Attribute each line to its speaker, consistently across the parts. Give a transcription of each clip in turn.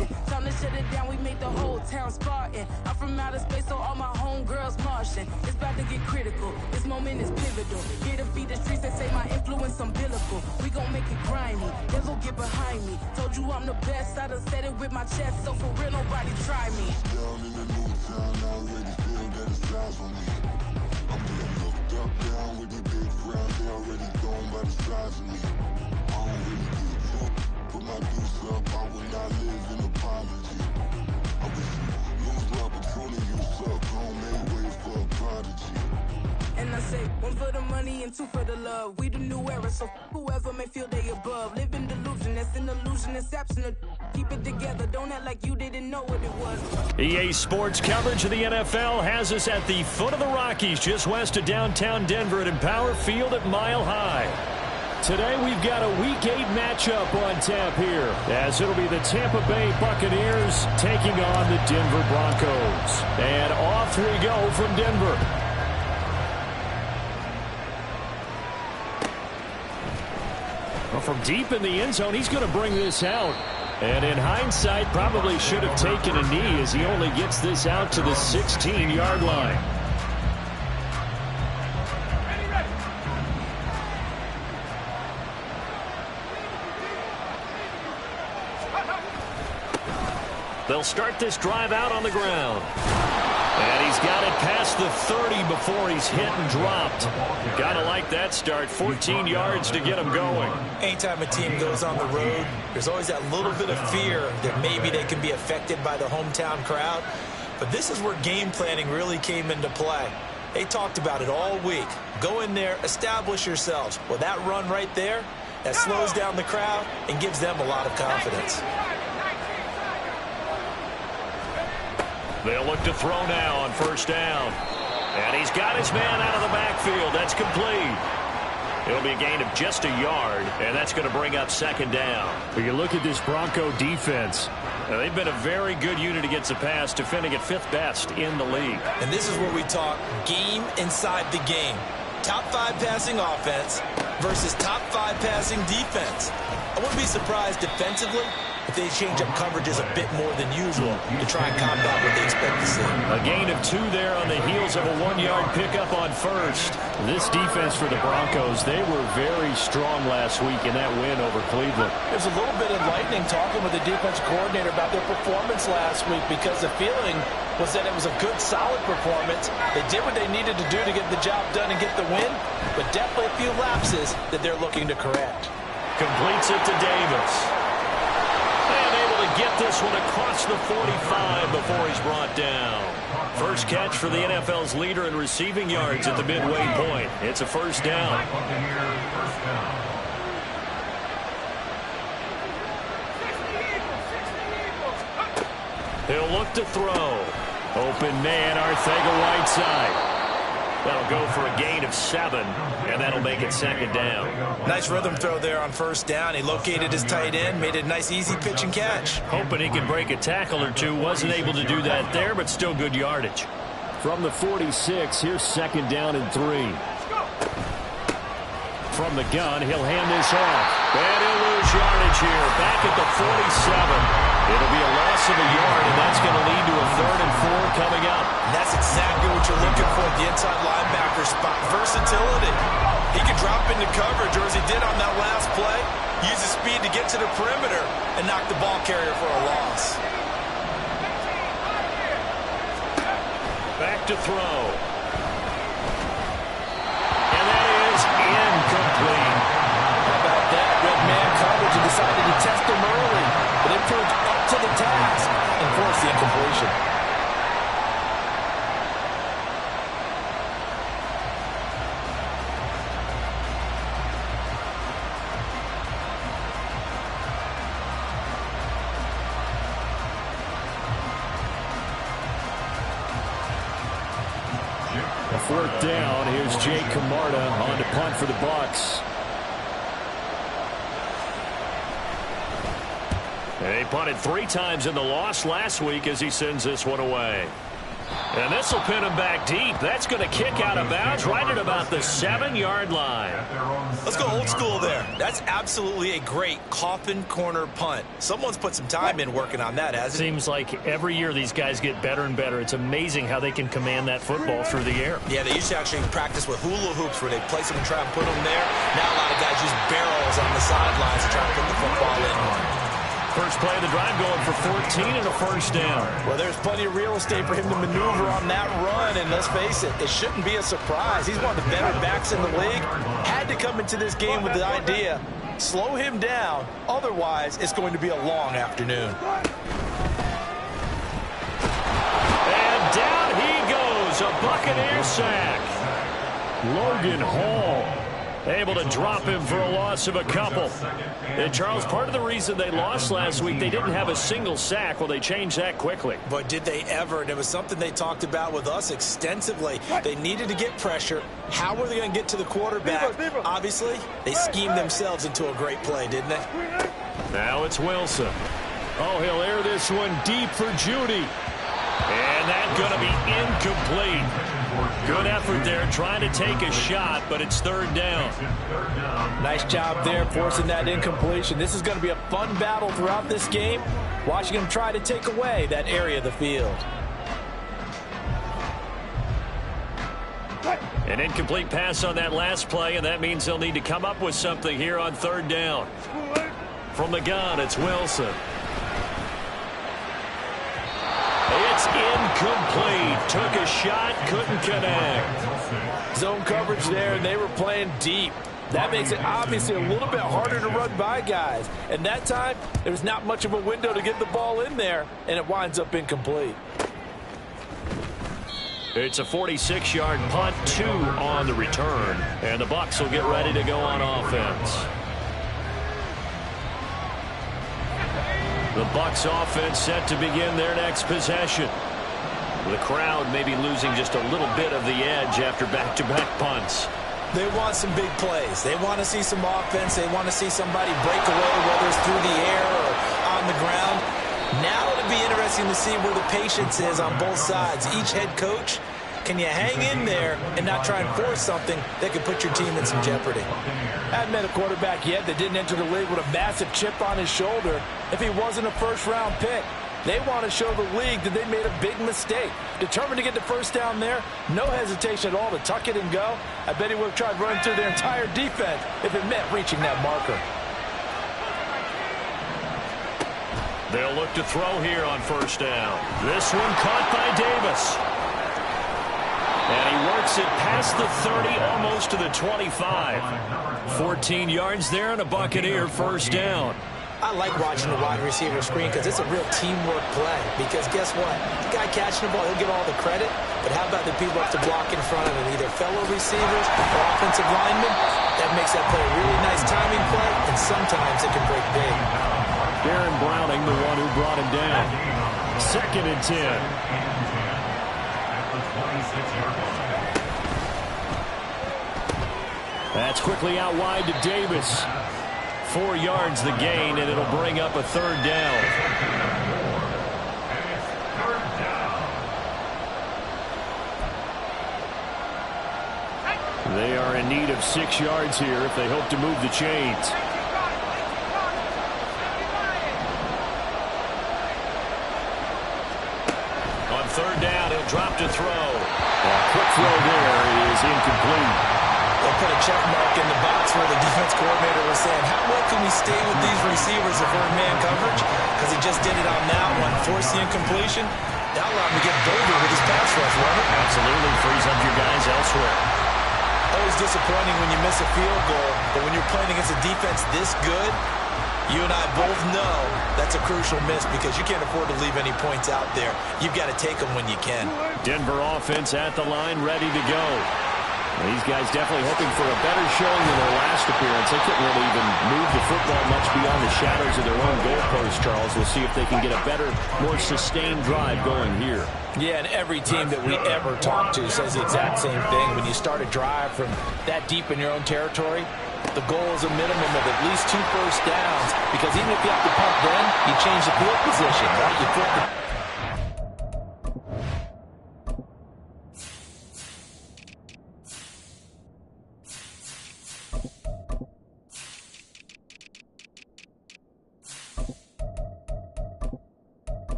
Speaker 1: marching. Time to shut it down, we make the whole town Spartan. I'm from outer space, so all my homegirls Martian. It's about to get critical, this moment is pivotal. Here to feed the streets that say my influence umbilical. We gon' make it grimy, devil get behind me. Told you I'm the best, I done said it with my chest. So for real, nobody try me.
Speaker 2: Down in the new town, I already feel that it's time for me. I'm being looked up, down with the big crown. They already gone by the size of me. I don't really give a fuck. Put my deuce up, I will not live in apology. I wish you lose the opportunity, you suck. Home made way for a prodigy.
Speaker 1: And I say, one for the money and two for the love. We the new era, so whoever may feel they above. Live in delusion, that's an illusion, it's absent. Keep it together, don't act like you didn't know what it was.
Speaker 3: EA Sports coverage of the NFL has us at the foot of the Rockies, just west of downtown Denver at Empower Field at Mile High. Today we've got a Week 8 matchup on tap here, as it'll be the Tampa Bay Buccaneers taking on the Denver Broncos. And off we go from Denver. Well, from deep in the end zone, he's going to bring this out. And in hindsight, probably should have taken a knee as he only gets this out to the 16-yard line. They'll start this drive out on the ground. And he's got it past the 30 before he's hit and dropped. Gotta like that start. 14 yards to get him going.
Speaker 4: Anytime a team goes on the road, there's always that little bit of fear that maybe they can be affected by the hometown crowd. But this is where game planning really came into play. They talked about it all week. Go in there, establish yourselves. Well, that run right there, that slows down the crowd and gives them a lot of confidence.
Speaker 3: They'll look to throw now on first down. And he's got his man out of the backfield. That's complete. It'll be a gain of just a yard, and that's going to bring up second down. But you look at this Bronco defense. They've been a very good unit against the pass, defending at 5th best in the league.
Speaker 4: And this is where we talk game inside the game. Top 5 passing offense versus top 5 passing defense. I wouldn't be surprised defensively if they change up coverages a bit more than usual to try and combat what they expect to see.
Speaker 3: A gain of 2 there on the heels of a 1-yard pickup on first. This defense for the Broncos, they were very strong last week in that win over Cleveland.
Speaker 5: There's a little bit enlightening talking with the defense coordinator about their performance last week, because the feeling was that it was a good, solid performance. They did what they needed to do to get the job done and get the win, but definitely a few lapses that they're looking to correct.
Speaker 3: Completes it to Davis. And able to get this one across the 45 before he's brought down. First catch for the NFL's leader in receiving yards at the midway point. It's a first down. He'll look to throw. Open man, Arcega-Whiteside. That'll go for a gain of 7, and that'll make it second down.
Speaker 4: Nice rhythm throw there on first down. He located his tight end, made it a nice, easy pitch and catch.
Speaker 3: Hoping he could break a tackle or two. Wasn't able to do that there, but still good yardage. From the 46, here's second down and 3. From the gun, he'll hand this off. And he'll lose yardage here. Back at the 47. It'll be a loss of a yard, and that's going to lead to a 3rd and 4 coming up.
Speaker 4: And that's exactly what you're looking for at the inside linebacker spot. Versatility. He can drop into coverage, or as he did on that last play, use his speed to get to the perimeter and knock the ball carrier for a loss.
Speaker 3: Back to throw. And that is incomplete.
Speaker 5: How about that? Red man coverage and decided to test him early, but it proved up to the task and forced the incompletion.
Speaker 3: A 4th down. Here's Jake Camarda on to punt for the Bucs. They punted 3 times in the loss last week as he sends this one away. And this will pin him back deep. That's going to kick out of bounds right at about the 7-yard line.
Speaker 4: Let's go old school there. That's absolutely a great coffin corner punt. Someone's put some time in working on that, hasn't it?
Speaker 3: Seems like every year these guys get better and better. It's amazing how they can command that football through the air.
Speaker 4: Yeah, they used to actually practice with hula hoops where they place them and try and put them there. Now a lot of guys use barrels on the sidelines to try and put the football in.
Speaker 3: First play of the drive going for 14 and a first down.
Speaker 5: Well, there's plenty of real estate for him to maneuver on that run, and let's face it, it shouldn't be a surprise. He's one of the better backs in the league. Had to come into this game with the idea, slow him down, otherwise it's going to be a long afternoon.
Speaker 3: And down he goes, a Buccaneer sack. Logan Hall able to drop him for a loss of a couple. And Charles, part of the reason they lost last week, they didn't have a single sack. Well, they changed that quickly.
Speaker 4: But did they ever? And it was something they talked about with us extensively. They needed to get pressure. How were they going to get to the quarterback? Obviously, they schemed themselves into a great play, didn't they?
Speaker 3: Now it's Wilson. Oh, he'll air this one deep for Judy. And that's going to be incomplete. Good effort there, trying to take a shot, but it's third down.
Speaker 5: Nice job there, forcing that incompletion. This is going to be a fun battle throughout this game, watching them try to take away that area of the field.
Speaker 3: An incomplete pass on that last play, and that means they'll need to come up with something here on third down. From the gun, it's Wilson. It's incomplete. Took a shot, couldn't connect.
Speaker 5: Zone coverage there, and they were playing deep. That makes it obviously a little bit harder to run by guys. And that time, there's not much of a window to get the ball in there, and it winds up incomplete.
Speaker 3: It's a 46-yard punt, 2 on the return. And the Bucs will get ready to go on offense. The Bucs offense set to begin their next possession. The crowd maybe losing just a little bit of the edge after back-to-back punts.
Speaker 4: They want some big plays. They want to see some offense. They want to see somebody break away, whether it's through the air or on the ground. Now it'll be interesting to see where the patience is on both sides. Each head coach, can you hang in there and not try and force something that could put your team in some jeopardy?
Speaker 5: Haven't met a quarterback yet that didn't enter the league with a massive chip on his shoulder if he wasn't a first-round pick. They want to show the league that they made a big mistake. Determined to get the first down there, no hesitation at all to tuck it and go. I bet he would have tried running through their entire defense if it meant reaching that marker.
Speaker 3: They'll look to throw here on first down. This one caught by Davis. And he works it past the 30, almost to the 25. 14 yards there and a Buccaneer first down.
Speaker 4: I like watching the wide receiver screen because it's a real teamwork play. Because guess what? The guy catching the ball, he'll get all the credit. But how about the people up to block in front of him, either fellow receivers or offensive linemen? That makes that play a really nice timing play, and sometimes it can break big.
Speaker 3: Darren Browning, the one who brought him down. 2nd and 10. That's quickly out wide to Davis. 4 yards the gain, and it'll bring up a third down. They are in need of 6 yards here if they hope to move the chains. On third down, he'll drop to throw. A quick throw there is incomplete.
Speaker 4: They'll put a check mark in the box where the defense coordinator was saying, how well can we stay with these receivers if we're in man coverage? Because he just did it on that one. Forced the incompletion. That allowed him to get bolder with his pass rush, wasn't it?
Speaker 3: Absolutely. Frees up your guys elsewhere.
Speaker 4: Always disappointing when you miss a field goal, but when you're playing against a defense this good, you and I both know that's a crucial miss because you can't afford to leave any points out there. You've got to take them when you can.
Speaker 3: Denver offense at the line, ready to go. These guys definitely hoping for a better showing than their last appearance. They couldn't really even move the football much beyond the shadows of their own goalpost, Charles. We'll see if they can get a better, more sustained drive going here.
Speaker 5: Yeah, and every team that we ever talk to says the exact same thing. When you start a drive from that deep in your own territory, the goal is a minimum of at least 2 first downs. Because even if you have to punt then, you change the field position, right? You flip the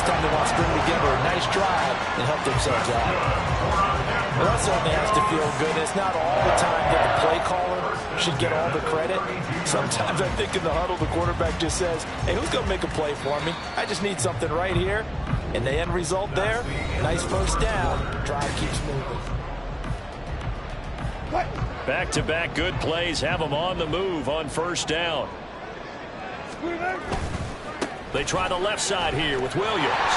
Speaker 5: time they want to string together a nice drive and help themselves out. Well, that certainly has to feel good. It's not all the time that the play caller should get all the credit. Sometimes I think in the huddle, the quarterback just says, hey, who's going to make a play for me? I just need something right here. And the end result there, nice first down. Drive keeps moving.
Speaker 3: Back-to-back good plays have them on the move on first down. They try the left side here with Williams.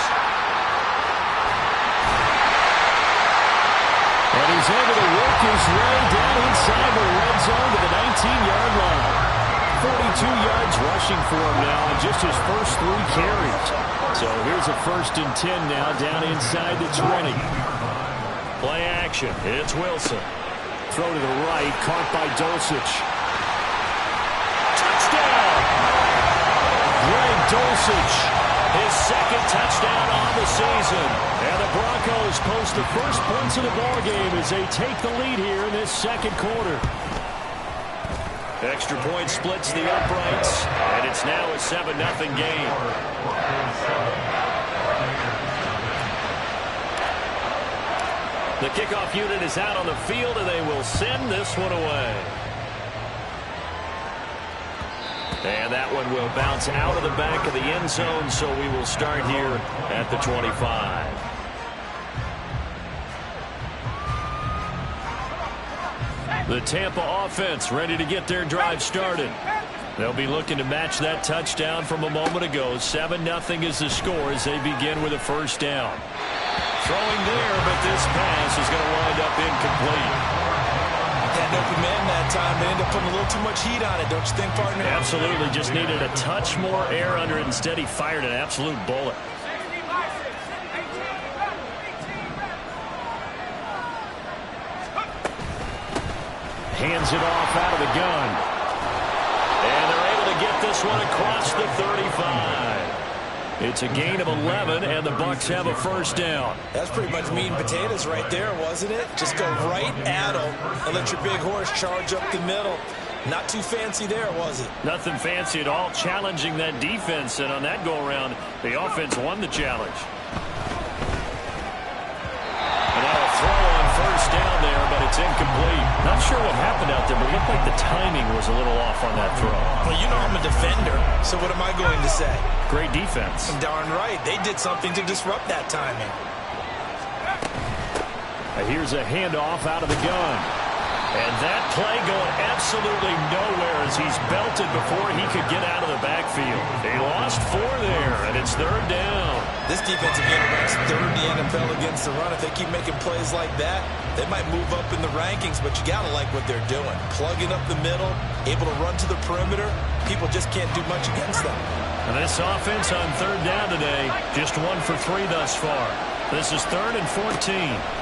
Speaker 3: And he's able to work his way down inside the red zone to the 19-yard line. 42 yards rushing for him now on just his first 3 carries. So here's a 1st and 10 now down inside the 20. Play action. It's Wilson. Throw to the right, caught by Dulcich. Touchdown! Greg Dulcich, his 2nd touchdown on the season. And the Broncos post the first points of the ballgame as they take the lead here in this 2nd quarter. Extra point splits the uprights, and it's now a 7-0 game. The kickoff unit is out on the field, and they will send this one away. And that one will bounce out of the back of the end zone, so we will start here at the 25. The Tampa offense ready to get their drive started. They'll be looking to match that touchdown from a moment ago. 7-0 is the score as they begin with a first down. Throwing there, but this pass is going to wind up incomplete.
Speaker 4: Had open man that time. They end up putting a little too much heat on it, don't you think, partner?
Speaker 3: Absolutely. Just needed a touch more air under it. Instead, he fired an absolute bullet. Hands it off out of the gun. And they're able to get this one across the 35. It's a gain of 11, and the Bucs have a first down.
Speaker 4: That's pretty much meat and potatoes right there, wasn't it? Just go right at them and let your big horse charge up the middle. Not too fancy there, was it?
Speaker 3: Nothing fancy at all, challenging that defense, and on that go-around, the offense won the challenge. And now a throw on first down there, but it's incomplete. Not sure what happened out there, but it looked like the timing was a little off on that throw.
Speaker 4: Well, you know I'm a defender, so what am I going to say?
Speaker 3: Great defense.
Speaker 4: Darn right. They did something to disrupt that timing.
Speaker 3: Here's a handoff out of the gun. And that play going absolutely nowhere as he's belted before he could get out of the backfield. He lost 4 there, and it's 3rd down.
Speaker 4: This defensive unit ranks 3rd in the NFL against the run. If they keep making plays like that, they might move up in the rankings, but you got to like what they're doing. Plugging up the middle, able to run to the perimeter. People just can't do much against them.
Speaker 3: And this offense on 3rd down today, just 1 for 3 thus far. This is 3rd and 14.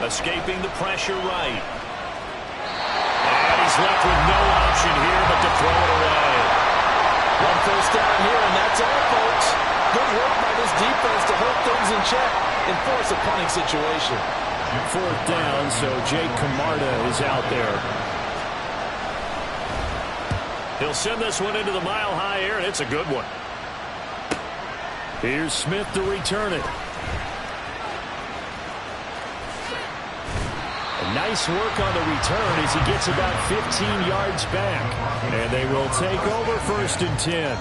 Speaker 3: Escaping the pressure right. And he's left with no option here but to throw it away.
Speaker 5: 1 first down here, and that's all, folks. Good work by this defense to hold things in check and force a punting situation.
Speaker 3: 4th down, so Jake Camarda is out there. He'll send this one into the mile-high air, and it's a good one. Here's Smith to return it. Nice work on the return as he gets about 15 yards back. And they will take over 1st and 10.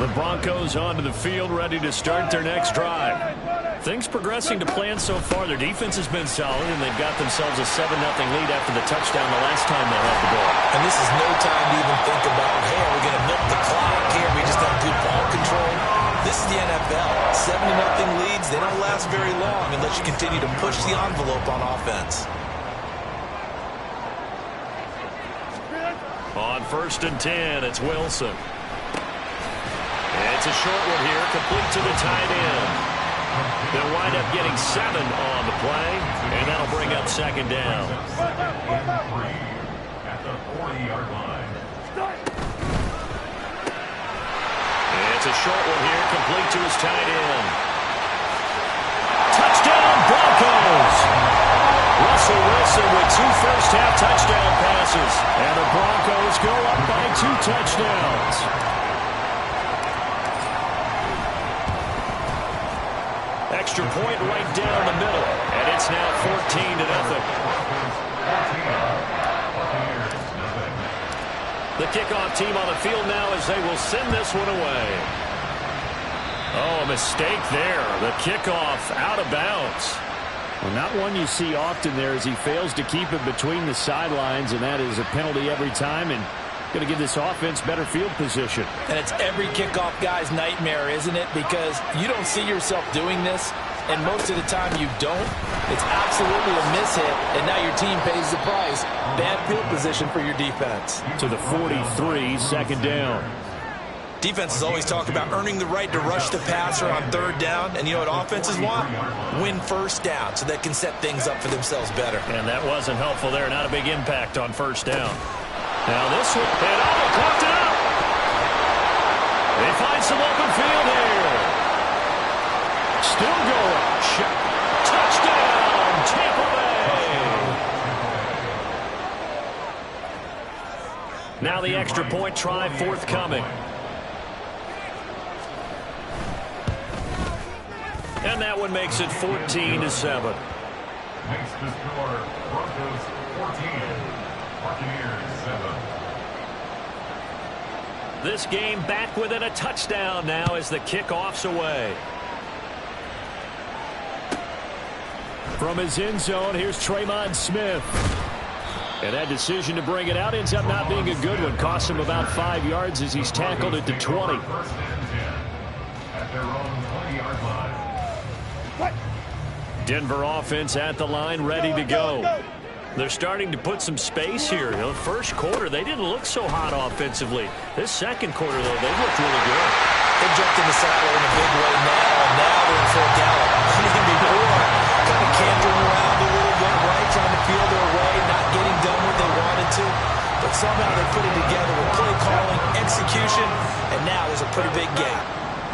Speaker 3: The Broncos onto the field ready to start their next drive. Things progressing to plan so far. Their defense has been solid, and they've got themselves a 7-0 lead after the touchdown the last time they had the ball.
Speaker 4: And this is no time to even think about, hey, are we going to milk the clock here? We just have good ball control. This is the NFL. 7-0 leads, they don't last very long unless you continue to push the envelope on offense.
Speaker 3: On 1st and 10, it's Wilson. It's a short one here, complete to the tight end. They'll wind up getting 7 on the play, and that'll bring up 2nd down.
Speaker 2: At the 40-yard line.
Speaker 3: It's a short one here, complete to his tight end. Touchdown, Broncos! Russell Wilson with 2 first-half touchdown passes. And the Broncos go up by 2 touchdowns. extra point right down the middle. And it's now 14-0. The kickoff team on the field now as they will send this one away. Oh, a mistake there. The kickoff out of bounds.
Speaker 6: Well, not one you see often there as he fails to keep it between the sidelines, and that is a penalty every time, and going to give this offense better field position.
Speaker 5: And it's every kickoff guy's nightmare, isn't it? Because you don't see yourself doing this, and most of the time you don't. It's absolutely a mishit, and now your team pays the price. Bad field position for your defense.
Speaker 6: To the 43, second down.
Speaker 4: Defenses always talk about earning the right to rush the passer on third down. And you know what offenses want? Win first down so they can set things up for themselves better.
Speaker 3: And that wasn't helpful there. Not a big impact on first down. Now this one, and they clocked it up. They find some open field here. Still going. Touchdown, Tampa Bay. Now the extra point try forthcoming. And that one makes it 14-7.
Speaker 7: Makes the score Broncos 14, Buccaneers 7.
Speaker 3: This game back within a touchdown now as the kickoff's away.
Speaker 6: From his end zone, here's Tremon Smith. And that decision to bring it out ends up not being a good one. Costs him about 5 yards as he's tackled at the 20.
Speaker 7: First and 10 at their own 20-yard line.
Speaker 3: Denver offense at the line, ready to go. They're starting to put some space here. You know, first quarter, they didn't look so hot offensively. This second quarter, though, they looked really good.
Speaker 4: They jumped in the saddle in a big way now, and now they're in full gallop. I mean, before, kind of cantering around a little bit, right, trying to feel their way, not getting done what they wanted to. But somehow they put it together with play calling, execution, and now there's a pretty big gap.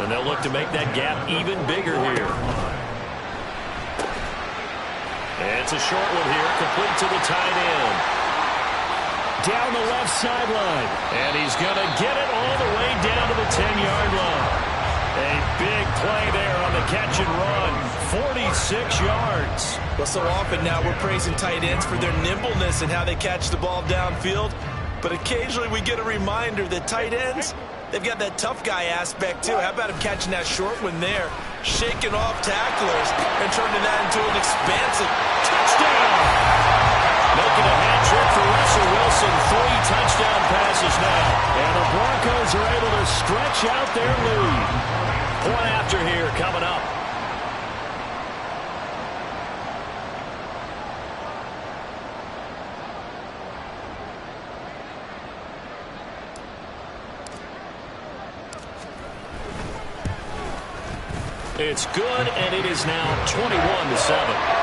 Speaker 3: And they'll look to make that gap even bigger here. It's a short one here, complete to the tight end. Down the left sideline. And he's going to get it all the way down to the 10-yard line. A big play there on the catch and run. 46 yards.
Speaker 4: Well, so often now we're praising tight ends for their nimbleness and how they catch the ball downfield. But occasionally we get a reminder that tight ends, they've got that tough guy aspect too. How about him catching that short one there, shaking off tacklers, and turning that into an expansive touchdown.
Speaker 3: Making a hat trick for Russell Wilson. 3 touchdown passes now. And the Broncos are able to stretch out their lead. Point after here coming up. It's good, and it is now 21-7.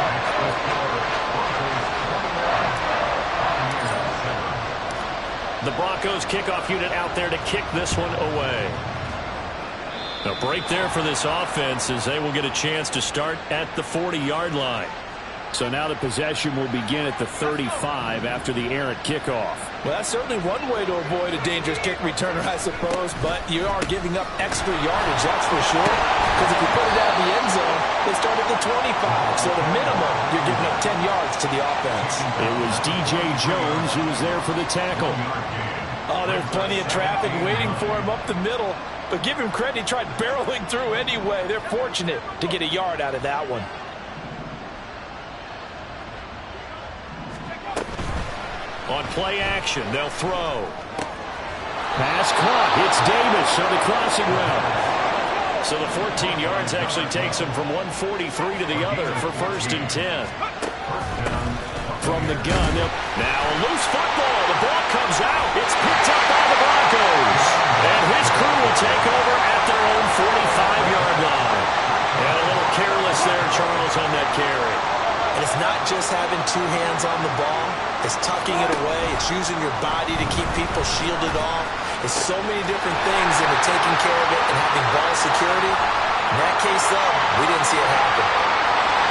Speaker 3: The Broncos kickoff unit out there to kick this one away. A break there for this offense as they will get a chance to start at the 40-yard line.
Speaker 6: So now the possession will begin at the 35 after the errant kickoff.
Speaker 5: Well, that's certainly one way to avoid a dangerous kick returner, I suppose, but you are giving up extra yardage, that's for sure. Because if you put it out of the end zone, they start at the 25. So the minimum, you're giving up 10 yards to the offense.
Speaker 6: It was DJ Jones who was there for the tackle.
Speaker 5: Oh, there's plenty of traffic waiting for him up the middle. But give him credit, he tried barreling through anyway. They're fortunate to get a yard out of that one.
Speaker 3: On play action, they'll throw.
Speaker 6: Pass caught. It's Davis on the crossing route.
Speaker 3: So the 14 yards actually takes him from 143 to the other for 1st and 10.
Speaker 6: From the gun.
Speaker 3: Now a loose football. The ball comes out. It's picked up by the Broncos. And his crew will take over at their own 45-yard line. And a little careless there, Charles, on that carry.
Speaker 4: And it's not just having 2 hands on the ball. It's tucking it away. It's using your body to keep people shielded off. It's so many different things into taking care of it and having ball security. In that case, though, we didn't see it happen.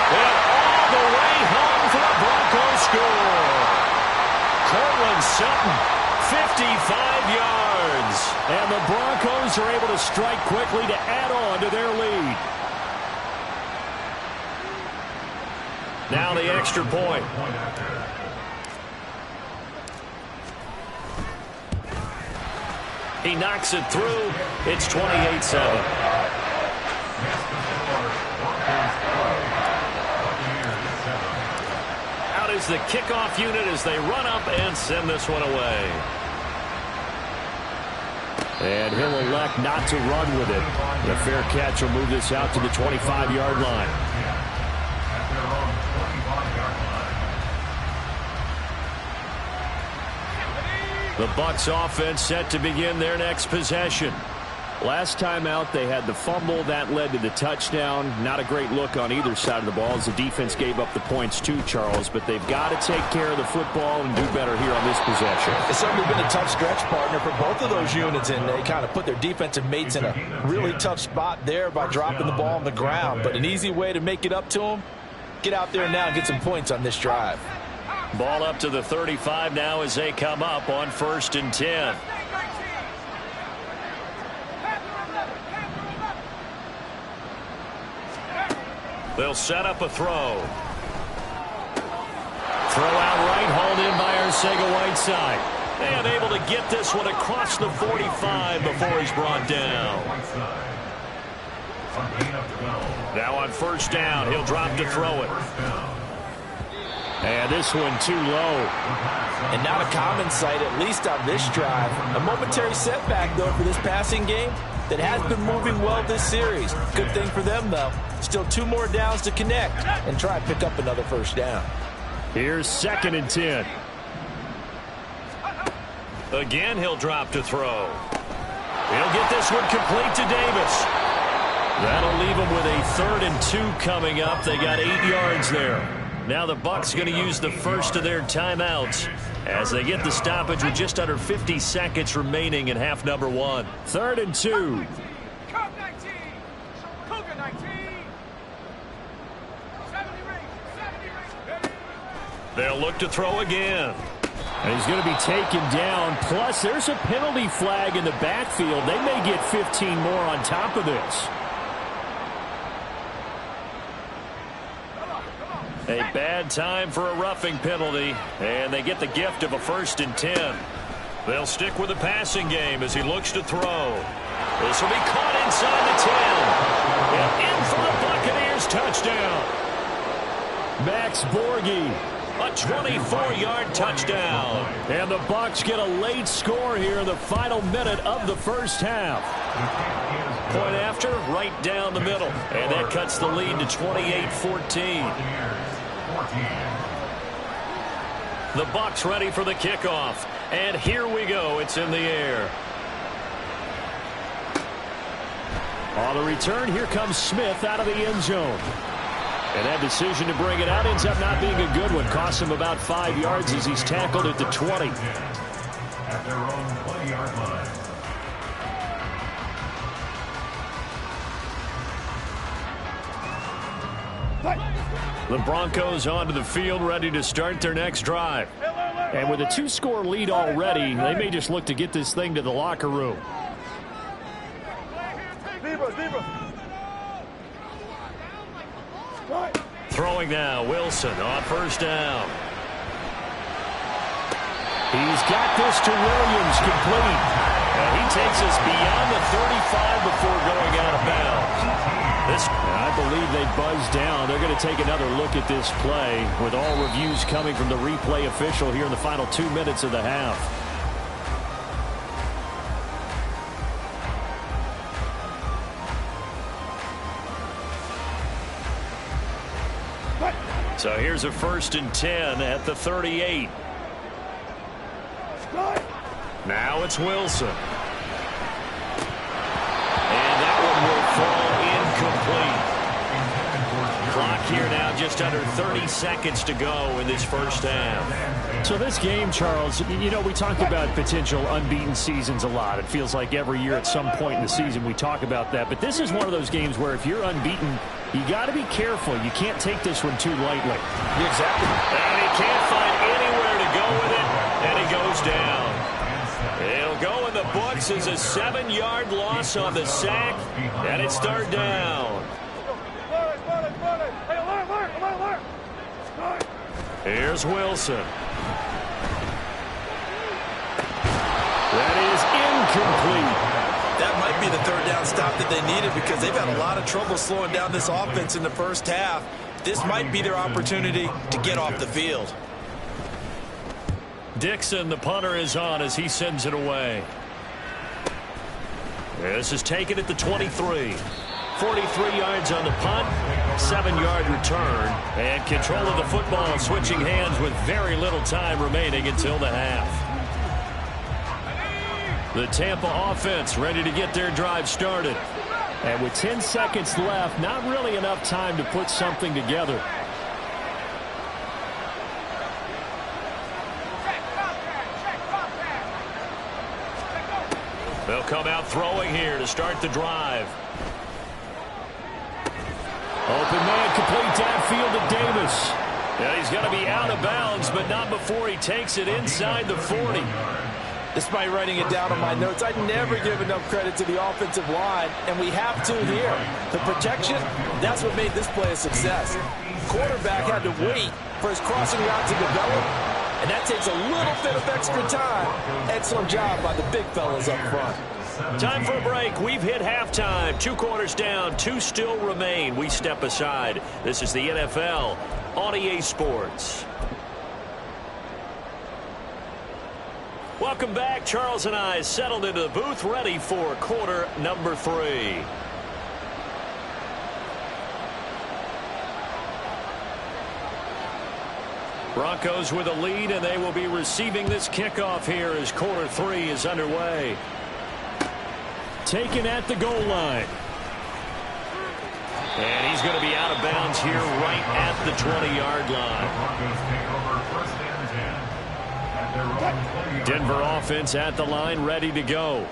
Speaker 3: And all the way home for the Broncos score. Cortland Sutton, 55 yards.
Speaker 6: And the Broncos are able to strike quickly to add on to their lead.
Speaker 3: Now the extra point. He knocks it through. It's 28-7. Out is the kickoff unit as they run up and send this one away. And he'll elect not to run with it. The fair catch will move this out to the 25-yard line. The Bucs offense set to begin their next possession. Last time out, they had the fumble. That led to the touchdown. Not a great look on either side of the ball as the defense gave up the points too, Charles. But they've got to take care of the football and do better here on this possession.
Speaker 5: It's certainly been a tough stretch, partner, for both of those units, and they kind of put their defensive mates in a really tough spot there by dropping the ball on the ground. But an easy way to make it up to them, get out there now and get some points on this drive.
Speaker 3: Ball up to the 35 now as they come up on 1st and 10. They'll set up a throw. Throw out right, hauled in by Arcega-Whiteside. And able to get this one across the 45 before he's brought down. Now on 1st down, he'll drop to throw it. And this one too low.
Speaker 5: And not a common sight, at least on this drive. A momentary setback, though, for this passing game that has been moving well this series. Good thing for them, though. Still 2 more downs to connect and try and pick up another 1st down.
Speaker 3: Here's 2nd and 10. Again, he'll drop to throw. He'll get this one complete to Davis. That'll leave him with a 3rd and 2 coming up. They got 8 yards there. Now the Bucs going to use the first of their timeouts as they get the stoppage with just under 50 seconds remaining in half number 1. 3rd and 2. They'll look to throw again.
Speaker 6: And he's going to be taken down. Plus, there's a penalty flag in the backfield. They may get 15 more on top of this.
Speaker 3: A bad time for a roughing penalty, and they get the gift of a 1st and 10. They'll stick with the passing game as he looks to throw. This will be caught inside the 10. And in for the Buccaneers touchdown.
Speaker 6: Max Borghi.
Speaker 3: A 24-yard touchdown.
Speaker 6: And the Bucs get a late score here in the final minute of the 1st half.
Speaker 3: Point after, right down the middle. And that cuts the lead to 28-14. The Bucs ready for the kickoff. And here we go. It's in the air.
Speaker 6: On the return, here comes Smith out of the end zone. And that decision to bring it out ends up not being a good one. Costs him about 5 yards as he's tackled at the 20.
Speaker 7: At their own 20-yard line.
Speaker 3: The Broncos onto the field, ready to start their next drive.
Speaker 6: And with a 2-score lead already, they may just look to get this thing to the locker room.
Speaker 3: Throwing now, Wilson on 1st down.
Speaker 6: He's got this to Williams, complete.
Speaker 3: And he takes us beyond the 35 before going out of bounds.
Speaker 6: I believe they buzzed down. They're going to take another look at this play with all reviews coming from the replay official here in the final 2 minutes of the half.
Speaker 3: So here's a 1st and 10 at the 38. Now it's Wilson. And that one will fall incomplete. Clock here now just under 30 seconds to go in this 1st half.
Speaker 6: So this game, Charles, you know, we talk about potential unbeaten seasons a lot. It feels like every year at some point in the season we talk about that. But this is one of those games where if you're unbeaten, you got to be careful. You can't take this one too lightly.
Speaker 3: Exactly. And he can't find anywhere to go with it, and he goes down. It'll go in the books as a 7-yard loss on the sack, and it's 3rd down. Here's Wilson. That is incomplete.
Speaker 4: That might be the third down stop that they needed because they've had a lot of trouble slowing down this offense in the first half. This might be their opportunity to get off the field.
Speaker 3: Dixon, the punter, is on as he sends it away. This is taken at the 23. 43 yards on the punt, 7-yard return, and control of the football switching hands with very little time remaining until the half. The Tampa offense ready to get their drive started.
Speaker 6: And with 10 seconds left, not really enough time to put something together.
Speaker 3: They'll come out throwing here to start the drive.
Speaker 6: Open man, complete downfield to Davis.
Speaker 3: Yeah, he's going to be out of bounds, but not before he takes it inside the 40.
Speaker 5: Despite writing it down on my notes, I never give enough credit to the offensive line, and we have to here. The protection, that's what made this play a success. Quarterback had to wait for his crossing route to develop, and that takes a little bit of extra time. Excellent job by the big fellas up front.
Speaker 3: Time for a break. We've hit halftime. 2 quarters down, 2 still remain. We step aside. This is the NFL on EA Sports. Welcome back. Charles and I settled into the booth, ready for quarter number 3. Broncos with a lead, and they will be receiving this kickoff here as quarter 3 is underway.
Speaker 6: Taken at the goal line.
Speaker 3: And he's going to be out of bounds here right at the 20-yard line. Denver offense at the line, ready to go.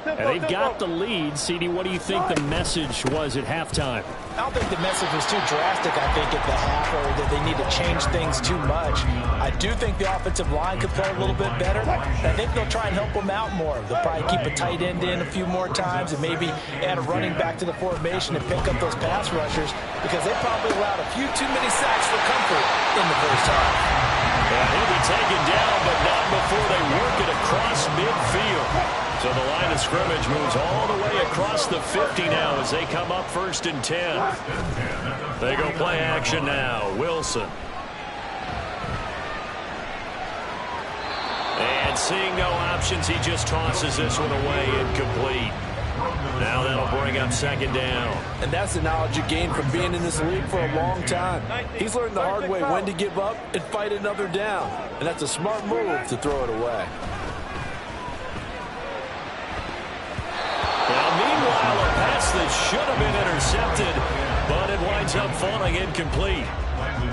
Speaker 6: And they've got the lead. CD, what do you think the message was at halftime?
Speaker 5: I don't think the message was too drastic, I think, at the half, or that they need to change things too much. I do think the offensive line could play a little bit better. I think they'll try and help them out more. They'll probably keep a tight end in a few more times and maybe add a running back to the formation and pick up those pass rushers because they probably allowed a few too many sacks for comfort in the first half.
Speaker 3: Yeah, he'll be taken down, but not before they work it across midfield. So the line of scrimmage moves all the way across the 50 now as they come up 1st and 10. They go play action now. Wilson. And seeing no options, he just tosses this one away, incomplete. Now that'll bring up 2nd down.
Speaker 5: And that's the knowledge you gain from being in this league for a long time. He's learned the hard way when to give up and fight another down. And that's a smart move to throw it away.
Speaker 3: Now, meanwhile, a pass that should have been intercepted, but it winds up falling incomplete.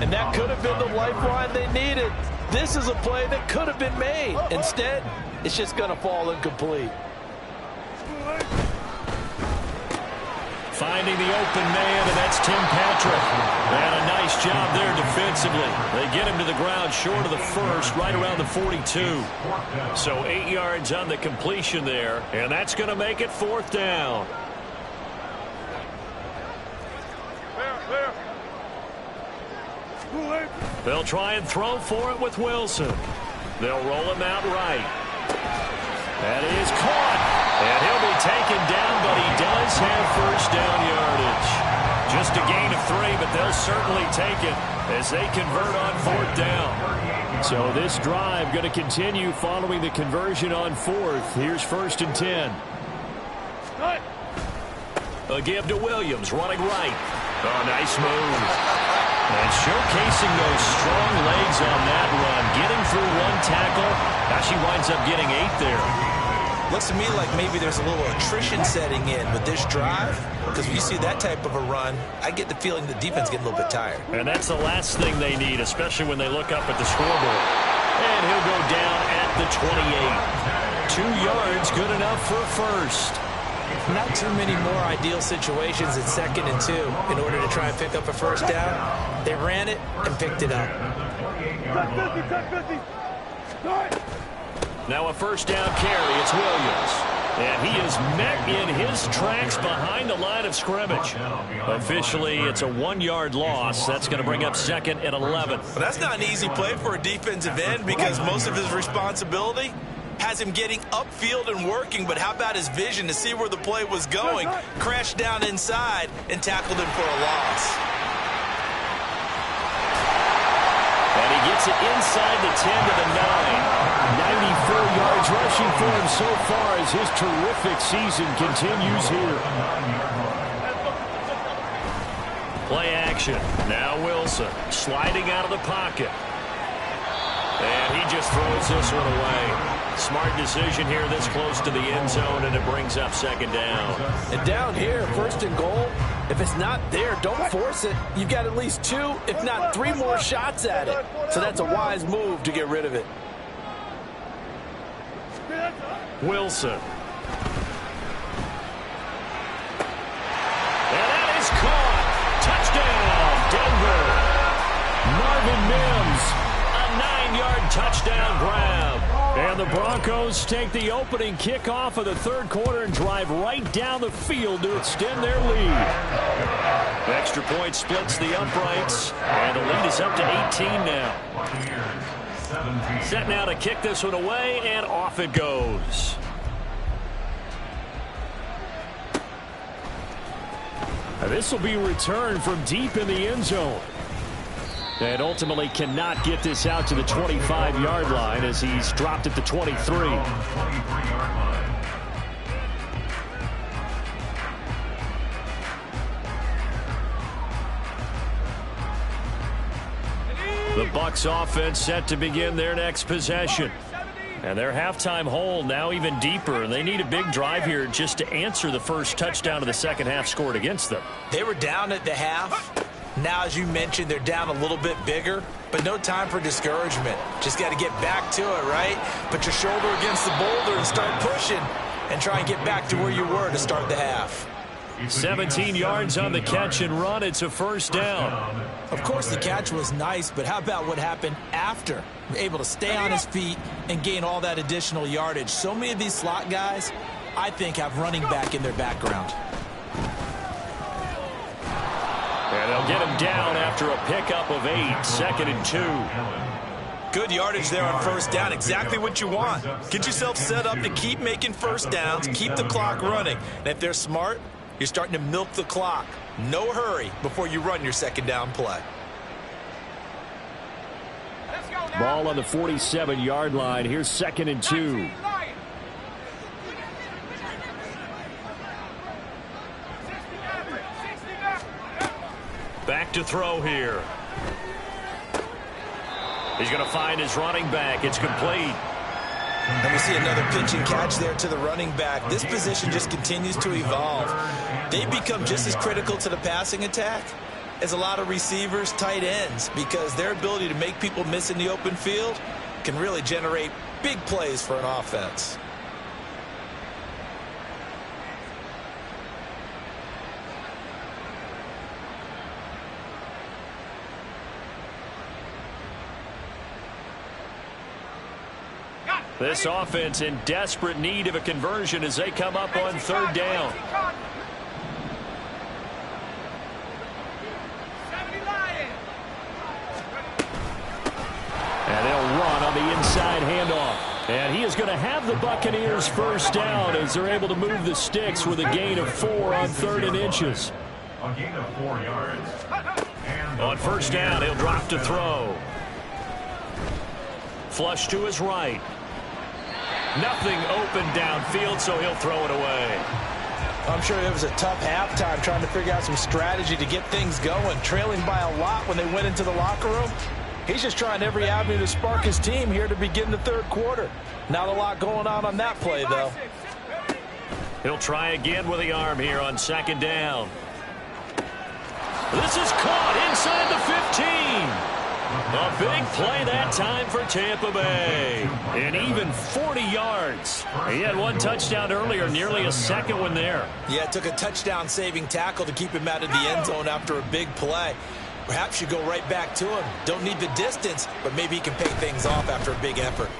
Speaker 5: And that could have been the lifeline they needed. This is a play that could have been made. Instead, it's just going to fall incomplete.
Speaker 3: Finding the open man, and that's Tim Patrick. And a nice job there defensively. They get him to the ground short of the first, right around the 42. So 8 yards on the completion there, and that's going to make it 4th down. They'll try and throw for it with Wilson. They'll roll him out right. That is caught. And he'll be taken down, but he does have 1st down yardage. Just a gain of 3, but they'll certainly take it as they convert on 4th down.
Speaker 6: So this drive going to continue following the conversion on 4th. Here's 1st and 10.
Speaker 3: A give to Williams, running right. Oh, nice move. And showcasing those strong legs on that run. Getting through 1 tackle. Now she winds up getting 8 there.
Speaker 4: Looks to me like maybe there's a little attrition setting in with this drive, because when you see that type of a run, I get the feeling the defense getting a little bit tired.
Speaker 3: And that's the last thing they need, especially when they look up at the scoreboard. And he'll go down at the 28. 2 yards, good enough for a 1st.
Speaker 4: Not too many more ideal situations at 2nd and 2 in order to try and pick up a 1st down. They ran it and picked it up.
Speaker 3: Now a 1st down carry. It's Williams. And he is met in his tracks behind the line of scrimmage. Officially, it's a 1-yard loss. That's going to bring up 2nd and 11.
Speaker 4: Well, that's not an easy play for a defensive end because most of his responsibility has him getting upfield and working, but how about his vision to see where the play was going, crashed down inside, and tackled him for a loss.
Speaker 3: And he gets it inside the 10 to the 9. 94 yards rushing for him so far as his terrific season continues here. Play action. Now Wilson sliding out of the pocket. And he just throws this one away. Smart decision here this close to the end zone, and it brings up 2nd down.
Speaker 5: And down here, 1st and goal, if it's not there, don't force it. You've got at least 2, if not 3 more shots at it. So that's a wise move to get rid of it.
Speaker 3: Wilson. And that is caught. Touchdown, Denver. Marvin Mims, a 9-yard touchdown grab. And the Broncos take the opening kickoff of the 3rd quarter and drive right down the field to extend their lead. The extra point splits the uprights, and the lead is up to 18 now. Set now to kick this one away, and off it goes. This will be returned from deep in the end zone. And ultimately cannot get this out to the 25-yard line as he's dropped at the 23. The Bucs offense set to begin their next possession. And their halftime hole now even deeper. And they need a big drive here just to answer the first touchdown of the second half scored against them.
Speaker 4: They were down at the half. Now, as you mentioned, they're down a little bit bigger, but no time for discouragement. Just got to get back to it, right? Put your shoulder against the boulder and start pushing and try and get back to where you were to start the half.
Speaker 3: 17 yards on the catch and run. It's a 1st down.
Speaker 4: Of course, the catch was nice, but how about what happened after? Able to stay on his feet and gain all that additional yardage. So many of these slot guys, I think, have running back in their background.
Speaker 3: And they'll get him down after a pickup of 8, 2nd and 2.
Speaker 4: Good yardage there on 1st down. Exactly what you want. Get yourself set up to keep making 1st downs, keep the clock running. And if they're smart, you're starting to milk the clock. No hurry before you run your 2nd down play.
Speaker 3: Ball on the 47-yard line. Here's 2nd and 2. Back to throw here. He's going to find his running back. It's complete.
Speaker 4: And we see another pitch and catch there to the running back. This position just continues to evolve. They become just as critical to the passing attack as a lot of receivers, tight ends, because their ability to make people miss in the open field can really generate big plays for an offense.
Speaker 3: This offense in desperate need of a conversion as they come up on 3rd down. And they'll run on the inside handoff. And he is going to have the Buccaneers 1st down as they're able to move the sticks with a gain of 4 on 3rd and inches.
Speaker 7: A gain of 4 yards.
Speaker 3: On 1st down, he'll drop to throw. Flush to his right. Nothing open downfield, so he'll throw it away.
Speaker 5: I'm sure it was a tough halftime trying to figure out some strategy to get things going. Trailing by a lot when they went into the locker room. He's just trying every avenue to spark his team here to begin the 3rd quarter. Not a lot going on that play, though.
Speaker 3: He'll try again with the arm here on 2nd down. This is caught inside the 15. A big play that time for Tampa Bay. And even 40 yards. He had 1 touchdown earlier, nearly a 2nd one there.
Speaker 4: Yeah, it took a touchdown-saving tackle to keep him out of the end zone after a big play. Perhaps you go right back to him. Don't need the distance, but maybe he can pay things off after a big effort.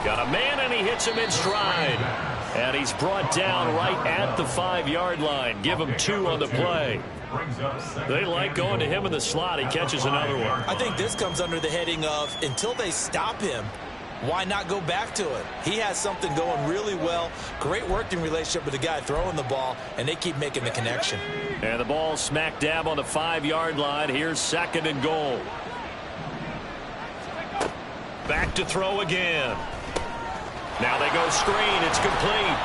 Speaker 3: Got a man, and he hits him in stride. And he's brought down right at the 5-yard line. Give him 2 on the play. They like going to him in the slot. He catches another one.
Speaker 4: I think this comes under the heading of until they stop him, why not go back to it? He has something going really well. Great working relationship with the guy throwing the ball, and they keep making the connection.
Speaker 3: And the ball smack dab on the 5-yard line. Here's 2nd and goal. Back to throw again. Now they go screen. It's complete.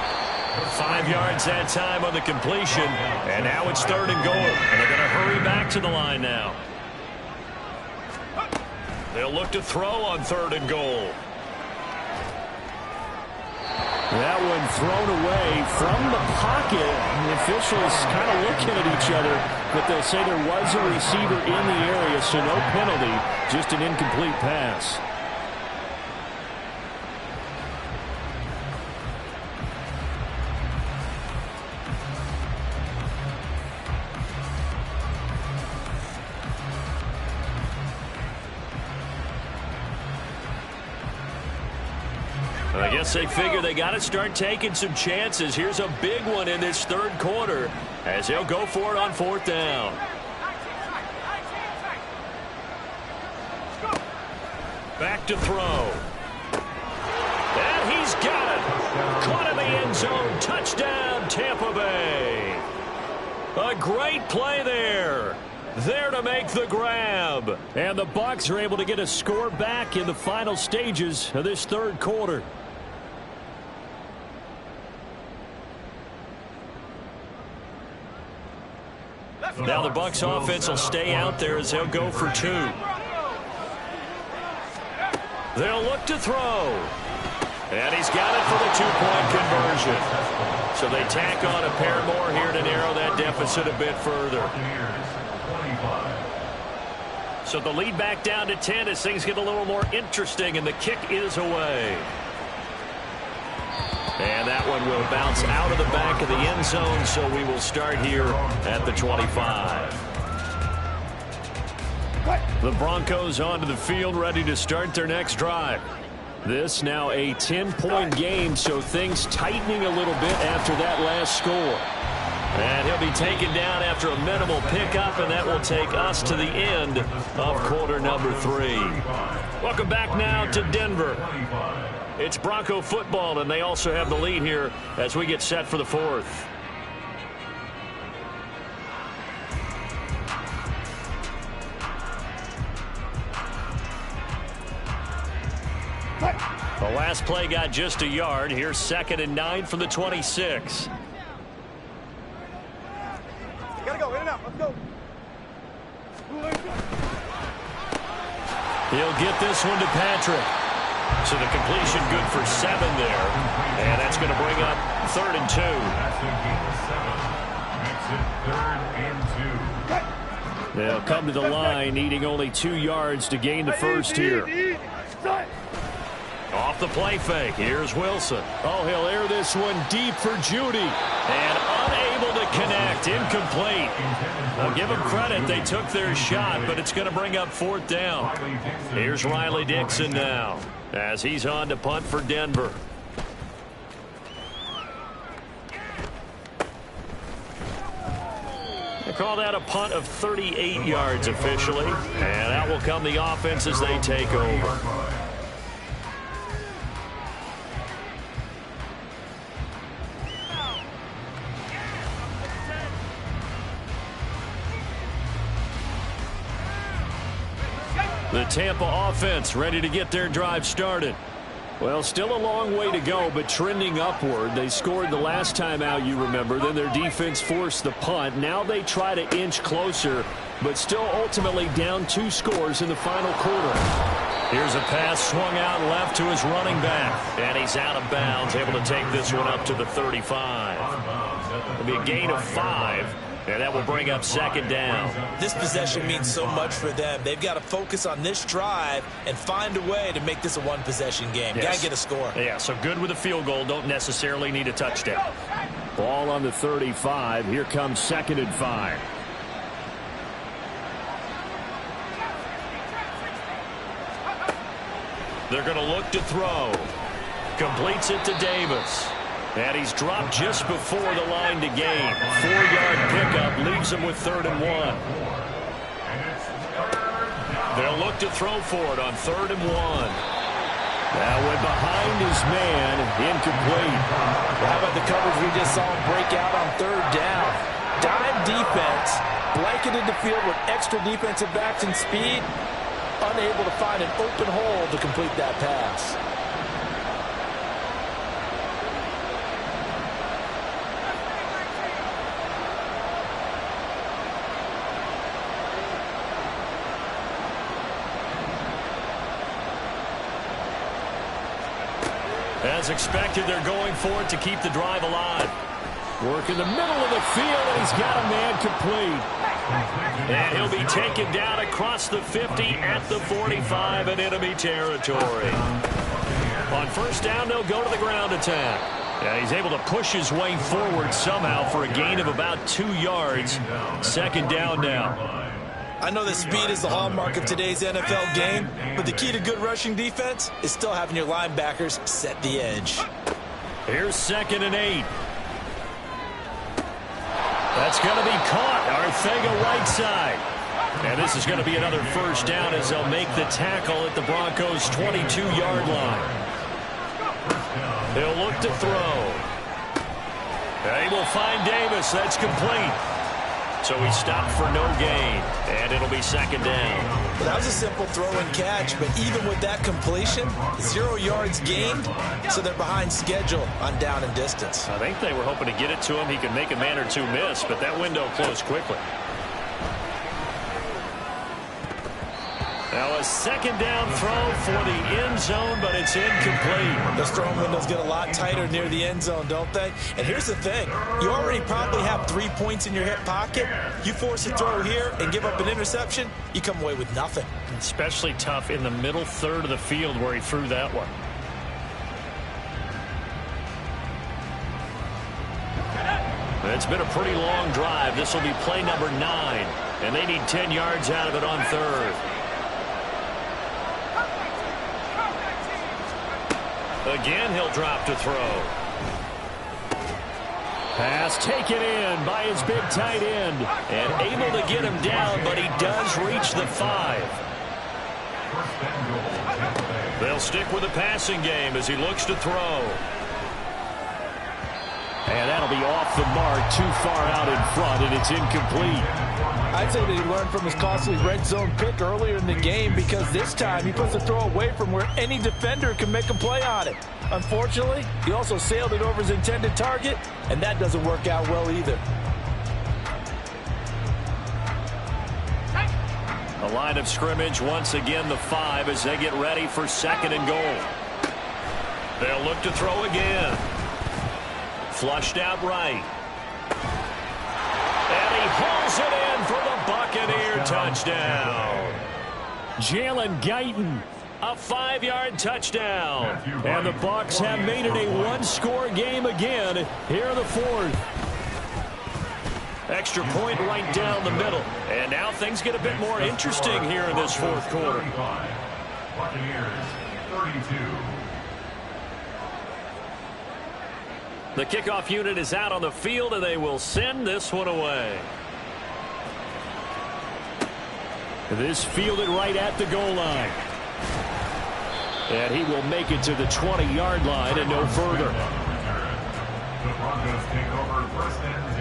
Speaker 3: 5 yards that time on the completion. And now it's 3rd and goal. And they're going to hurry back to the line now. They'll look to throw on 3rd and goal.
Speaker 6: That one thrown away from the pocket. The officials kind of looking at each other, but they'll say there was a receiver in the area, so no penalty, just an incomplete pass.
Speaker 3: I guess they figure they got to start taking some chances. Here's a big one in this 3rd quarter as they'll go for it on 4th down. Back to throw. And he's got it. Caught in the end zone. Touchdown, Tampa Bay. A great play there. There to make the grab.
Speaker 6: And the Bucs are able to get a score back in the final stages of this 3rd quarter.
Speaker 3: Now the Bucs offense will stay out there as they'll go for 2. They'll look to throw. And he's got it for the 2-point conversion. So they tack on a pair more here to narrow that deficit a bit further. So the lead back down to 10 as things get a little more interesting, and the kick is away. And that one will bounce out of the back of the end zone, so we will start here at the 25. The Broncos onto the field, ready to start their next drive. This now a 10-point game, so things tightening a little bit after that last score. And he'll be taken down after a minimal pickup, and that will take us to the end of quarter number 3. Welcome back now to Denver. It's Bronco football, and they also have the lead here as we get set for the 4th. The last play got just a yard. Here's 2nd and 9 from the 26.
Speaker 8: Gotta go, in and out, let's go.
Speaker 3: He'll get this one to Patrick. So the completion good for 7 there. And that's going to bring up 3rd and 2. They'll come to the line, needing only 2 yards to gain the first here. Off the play fake. Here's Wilson.
Speaker 6: Oh, he'll air this one deep for Judy.
Speaker 3: And unable to connect. Incomplete. I'll give them credit. They took their shot, but it's going to bring up 4th down. Here's Riley Dixon now as he's on to punt for Denver. They call that a punt of 38 yards officially. And out will come the offense as they take over. The Tampa offense ready to get their drive started. Well, still a long way to go, but trending upward. They scored the last time out, you remember. Then their defense forced the punt. Now they try to inch closer, but still ultimately down 2 scores in the final quarter. Here's a pass swung out left to his running back. And he's out of bounds, able to take this one up to the 35. It'll be a gain of 5. And that will bring up 2nd down.
Speaker 4: This possession means so much for them. They've got to focus on this drive and find a way to make this a 1-possession game.
Speaker 3: Yes.
Speaker 4: Got to get a score.
Speaker 3: Yeah, so good with a field goal. Don't necessarily need a touchdown.
Speaker 6: Ball on the 35. Here comes 2nd and 5.
Speaker 3: They're going to look to throw. Completes it to Davis. And he's dropped just before the line to gain. 4-yard pickup leaves him with 3rd and 1. They'll look to throw for it on 3rd and 1. Now went behind his man, incomplete.
Speaker 5: How about the coverage we just saw him break out on 3rd down? Dime defense, blanketed the field with extra defensive backs and speed, unable to find an open hole to complete that pass.
Speaker 3: As expected, they're going for it to keep the drive alive. Work in the middle of the field, and he's got a man complete. And he'll be taken down across the 50 at the 45 in enemy territory. On 1st down, they'll go to the ground attack. Yeah, he's able to push his way forward somehow for a gain of about 2 yards. 2nd down now.
Speaker 4: I know that speed is the hallmark of today's NFL game, but the key to good rushing defense is still having your linebackers set the edge.
Speaker 3: Here's 2nd and 8. That's going to be caught. Arcega right side. And this is going to be another 1st down as they'll make the tackle at the Broncos' 22-yard line. They'll look to throw. They will find Davis. That's complete. So he stopped for no gain, and it'll be 2nd down.
Speaker 4: Well, that was a simple throw and catch, but even with that completion, 0 yards gained, so they're behind schedule on down and distance.
Speaker 3: I think they were hoping to get it to him. He could make a man or two miss, but that window closed quickly. Now a 2nd down throw for the end zone, but it's incomplete.
Speaker 4: Those throwing windows get a lot tighter near the end zone, don't they? And here's the thing. You already probably have 3 points in your hip pocket. You force a throw here and give up an interception, you come away with nothing.
Speaker 3: Especially tough in the middle 3rd of the field where he threw that one. It's been a pretty long drive. This will be play number 9, and they need 10 yards out of it on 3rd. Again, he'll drop to throw. Pass taken in by his big tight end. And able to get him down, but he does reach the 5. They'll stick with the passing game as he looks to throw. And that'll be off the mark, too far out in front, and it's incomplete.
Speaker 5: I'd say that he learned from his costly red zone pick earlier in the game, because this time he puts the throw away from where any defender can make a play on it. Unfortunately, he also sailed it over his intended target, and that doesn't work out well either.
Speaker 3: A line of scrimmage, once again the 5 as they get ready for 2nd and goal. They'll look to throw again. Flushed out right. And he hauls it in for the Buccaneer touchdown. Jalen Guyton, a 5-yard touchdown. And the Bucs have made it a 1-score game again here in the 4th. Extra point right down the middle. And now things get a bit more interesting here in this 4th quarter.
Speaker 7: Buccaneers 32.
Speaker 3: The kickoff unit is out on the field, and they will send this one away. This fielded right at the goal line. And he will make it to the 20-yard line and no further.
Speaker 7: The Broncos take over 1st and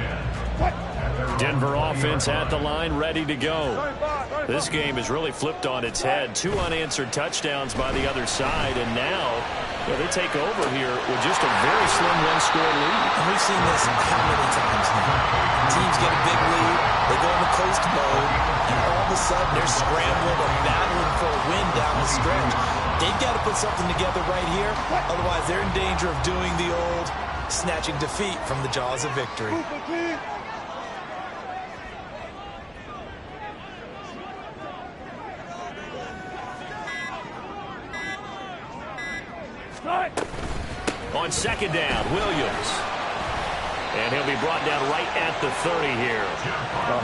Speaker 7: 10.
Speaker 3: Denver offense at the line, ready to go. This game is really flipped on its head. 2 unanswered touchdowns by the other side, and now they take over here with just a very slim 1-score lead.
Speaker 4: And we've seen this how many times now? Teams get a big lead, they go into coast mode, and all of a sudden they're scrambling and battling for a win down the stretch. They've got to put something together right here, otherwise they're in danger of doing the old snatching defeat from the jaws of victory.
Speaker 3: On 2nd down, Williams. And he'll be brought down right at the 30 here.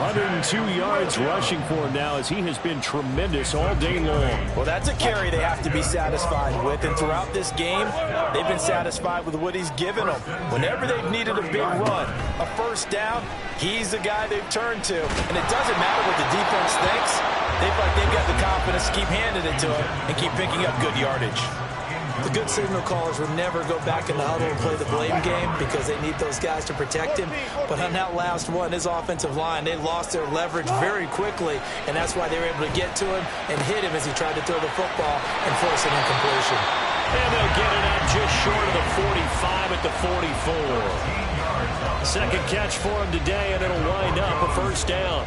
Speaker 6: 102 yards rushing for him now as he has been tremendous all day long.
Speaker 5: Well, that's a carry they have to be satisfied with. And throughout this game, they've been satisfied with what he's given them. Whenever they've needed a big run, a first down, he's the guy they've turned to. And it doesn't matter what the defense thinks. They feel like they've got the confidence to keep handing it to him and keep picking up good yardage.
Speaker 4: The good signal callers would never go back in the huddle and play the blame game because they need those guys to protect him. But on that last one, his offensive line, they lost their leverage very quickly, and that's why they were able to get to him and hit him as he tried to throw the football and force an incompletion.
Speaker 3: And they'll get it out just short of the 45 at the 44. Second catch for him today, and it'll wind up a first down.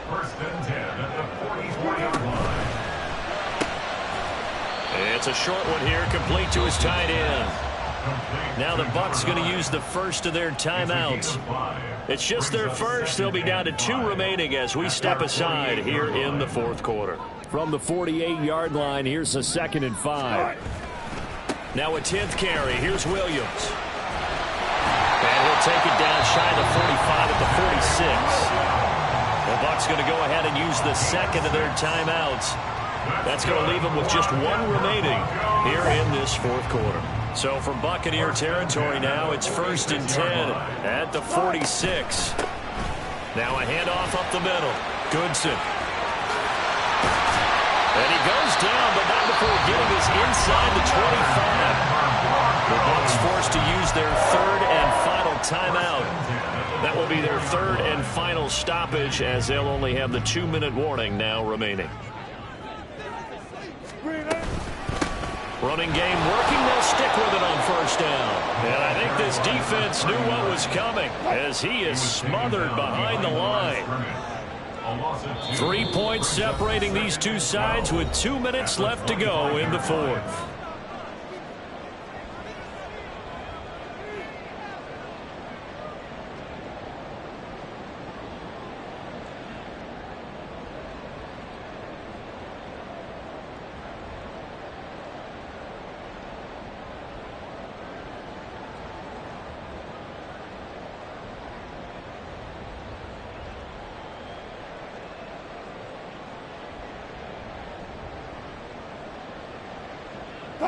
Speaker 7: First and 10 at the 44-yard line.
Speaker 3: It's a short one here, complete to his tight end. Now the Bucs going to use the first of their timeouts. It's just their first. They'll be down to 2 remaining as we step aside here in the fourth quarter.
Speaker 6: From the 48-yard line, here's a 2nd and 5.
Speaker 3: Now a 10th carry. Here's Williams. And he'll take it down shy of the 45 at the 46. The Bucs going to go ahead and use the second of their timeouts. That's going to leave them with just 1 remaining here in this fourth quarter. So from Buccaneer territory now, it's 1st and 10 at the 46. Now a handoff up the middle. Goodson. And he goes down, but not before getting us inside the 25. The Bucs forced to use their 3rd and final timeout. That will be their 3rd and final stoppage as they'll only have the 2-minute warning now remaining. Running game working. They'll stick with it on first down. And I think this defense knew what was coming as he is smothered behind the line. 3 points separating these two sides with 2 minutes left to go in the fourth.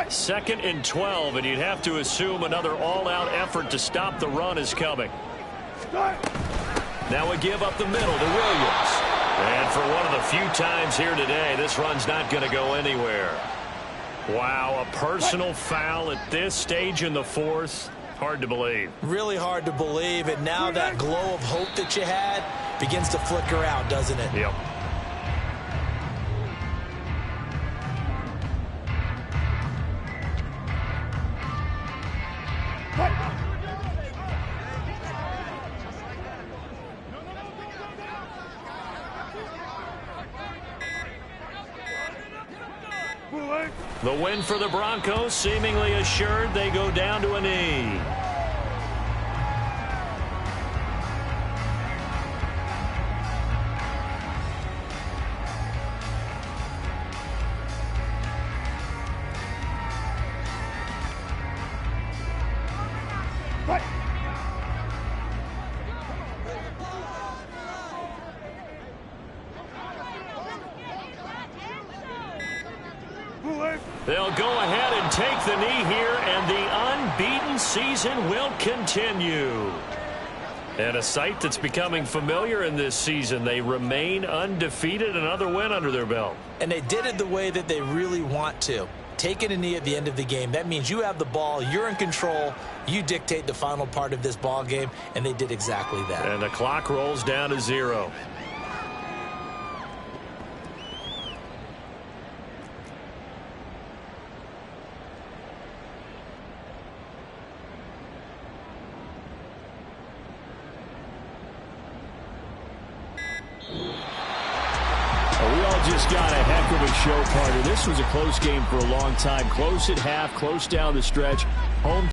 Speaker 3: Second and 12, and you'd have to assume another all-out effort to stop the run is coming. Now a give up the middle to Williams. And for one of the few times here today, this run's not going to go anywhere. Wow, a personal foul at this stage in the fourth. Hard to believe.
Speaker 4: Really hard to believe, and now that glow of hope that you had begins to flicker out, doesn't it?
Speaker 3: Yep. The win for the Broncos seemingly assured. They go down to a knee. They'll go ahead and take the knee here, and the unbeaten season will continue. And a sight that's becoming familiar in this season. They remain undefeated, another win under their belt.
Speaker 4: And they did it the way that they really want to. Taking a knee at the end of the game, that means you have the ball, you're in control, you dictate the final part of this ball game, and they did exactly that.
Speaker 3: And the clock rolls down to 0.
Speaker 6: Just got a heck of a show, partner. This was a close game for a long time. Close at half, close down the stretch. Home